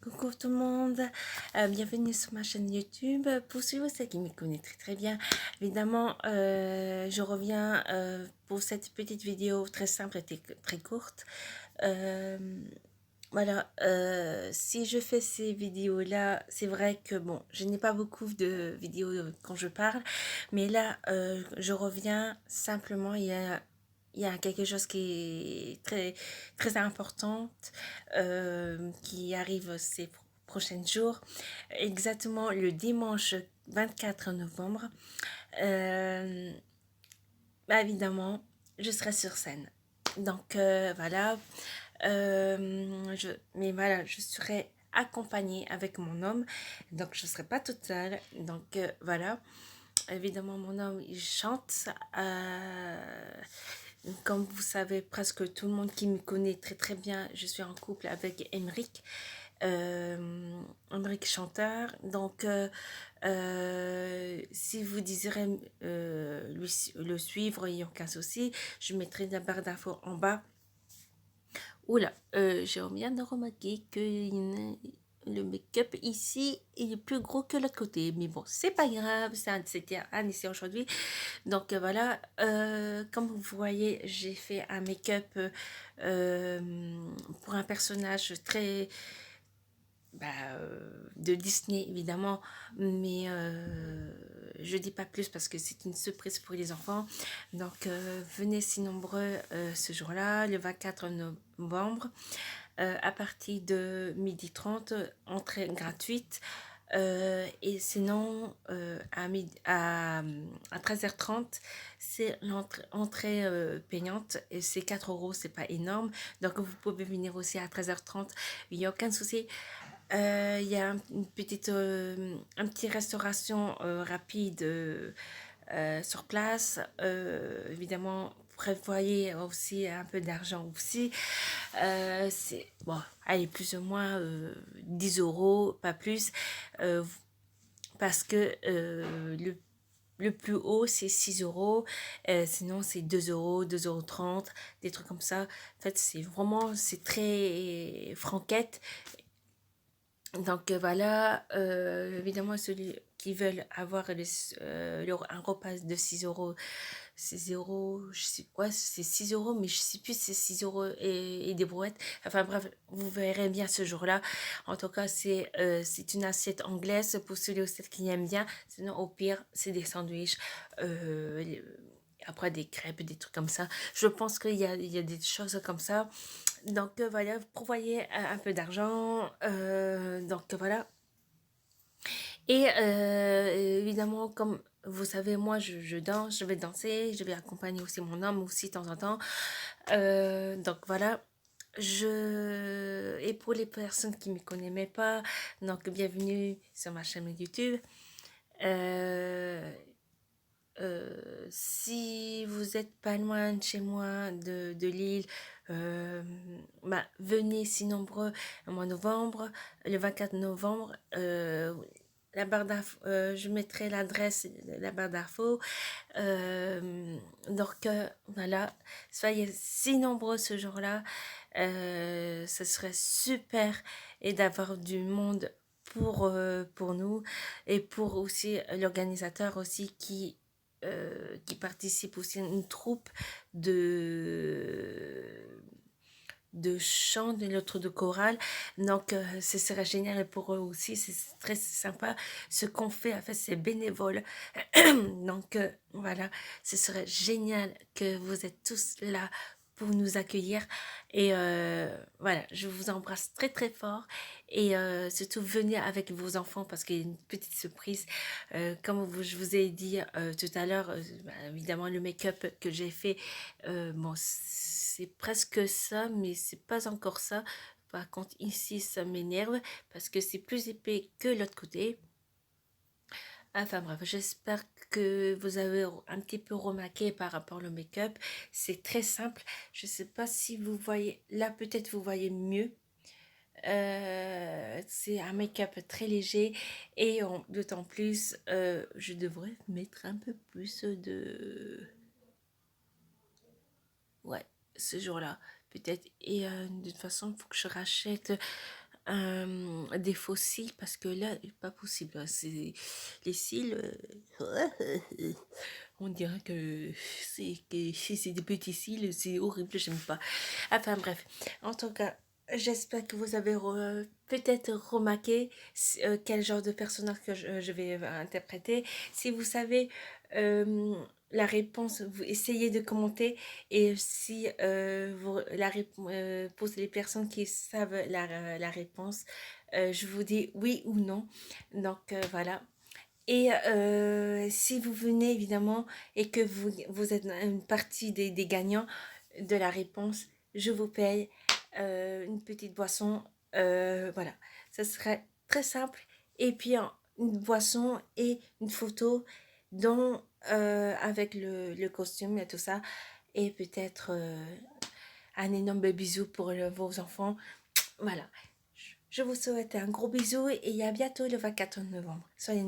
Coucou tout le monde, bienvenue sur ma chaîne YouTube. Pour ceux qui me connaissent très bien, évidemment, je reviens pour cette petite vidéo très simple et très courte. Euh, voilà, si je fais ces vidéos-là, c'est vrai que bon, je n'ai pas beaucoup de vidéos quand je parle, mais là, je reviens simplement, il y a quelque chose qui est très important qui arrive ces prochains jours, exactement le dimanche 24 novembre. Euh, évidemment, je serai sur scène. Donc voilà, mais voilà, je serai accompagnée avec mon homme, donc je ne serai pas toute seule. Donc voilà, évidemment mon homme il chante. Comme vous savez, presque tout le monde qui me connaît très bien, je suis en couple avec Emeric. Emeric chanteur. Donc, si vous désirez le suivre, il n'y a aucun souci. Je mettrai la barre d'infos en bas. Oula, j'ai bien de remarquer que le make-up ici est plus gros que l'autre côté. Mais bon, c'est pas grave, c'était un essai aujourd'hui. Donc voilà, comme vous voyez, j'ai fait un make-up pour un personnage très de Disney évidemment, mais je dis pas plus parce que c'est une surprise pour les enfants. Donc venez si nombreux ce jour-là, le 24 novembre, à partir de 12h30, entrée gratuite. Et sinon, à 13h30, c'est l'entrée payante et c'est 4 €, c'est pas énorme. Donc, vous pouvez venir aussi à 13h30, il n'y a aucun souci. Il y a un petit restauration rapide sur place. Évidemment, prévoyez aussi un peu d'argent aussi. C'est bon, allez, plus ou moins 10 €, pas plus. Euh, Parce que le plus haut c'est 6 €, sinon c'est 2 €, 2,30 €, des trucs comme ça. En fait, c'est très franquette. Donc voilà, évidemment, ceux qui veulent avoir un repas de 6 €, 6 €, je sais quoi, c'est 6 €, mais je sais plus si c'est 6 € et des brouettes. Enfin bref, vous verrez bien ce jour-là. En tout cas, c'est une assiette anglaise pour ceux aussi qui aiment bien. Sinon, au pire, c'est des sandwichs. euh, Après des crêpes, des trucs comme ça. Je pense qu'il y a des choses comme ça. Donc voilà, vous prévoyez un peu d'argent. Donc voilà. Et évidemment, comme vous savez, moi je danse, je vais danser, je vais accompagner aussi mon homme aussi de temps en temps. Donc voilà. Et pour les personnes qui ne me connaissaient pas, donc bienvenue sur ma chaîne YouTube. Euh, si vous êtes pas loin de chez moi, de Lille, venez si nombreux au mois de novembre, le 24 novembre. Je mettrai l'adresse, la barre d'infos. Donc voilà, soyez si nombreux ce jour-là. Ce serait super et d'avoir du monde pour nous et pour aussi l'organisateur aussi qui participe aussi à une troupe de de chant, de l'autre de chorale. Donc, ce serait génial et pour eux aussi, c'est très sympa. Ce qu'on fait, en fait, c'est bénévole. Donc, voilà, ce serait génial que vous êtes tous là pour nous accueillir. Et voilà, je vous embrasse très fort. Et surtout, venez avec vos enfants parce qu'il y a une petite surprise. Je vous ai dit tout à l'heure, évidemment, le make-up que j'ai fait, bon, c'est presque ça, mais c'est pas encore ça. Par contre, ici, ça m'énerve parce que c'est plus épais que l'autre côté. Enfin bref, j'espère que vous avez un petit peu remarqué par rapport au make-up. C'est très simple. Je sais pas si vous voyez, là peut-être vous voyez mieux. C'est un make-up très léger et d'autant plus, je devrais mettre un peu plus de... Ouais, ce jour-là, peut-être. Et de toute façon, il faut que je rachète des faux cils parce que là, pas possible. Hein, c'est les cils. On dirait que c'est des petits cils, c'est horrible, j'aime pas. Enfin bref, en tout cas, j'espère que vous avez peut-être remarqué quel genre de personnage que je vais interpréter. Si vous savez la réponse, vous essayez de commenter et si pour les personnes qui savent la réponse, je vous dis oui ou non. Donc voilà. Et si vous venez évidemment et que vous êtes une partie des gagnants de la réponse, je vous paye une petite boisson. Voilà, ça serait très simple. Et puis une boisson et une photo dont, avec le costume et tout ça. Et peut-être un énorme bisou pour vos enfants. Voilà. Je vous souhaite un gros bisou et à bientôt le 24 novembre. Soyez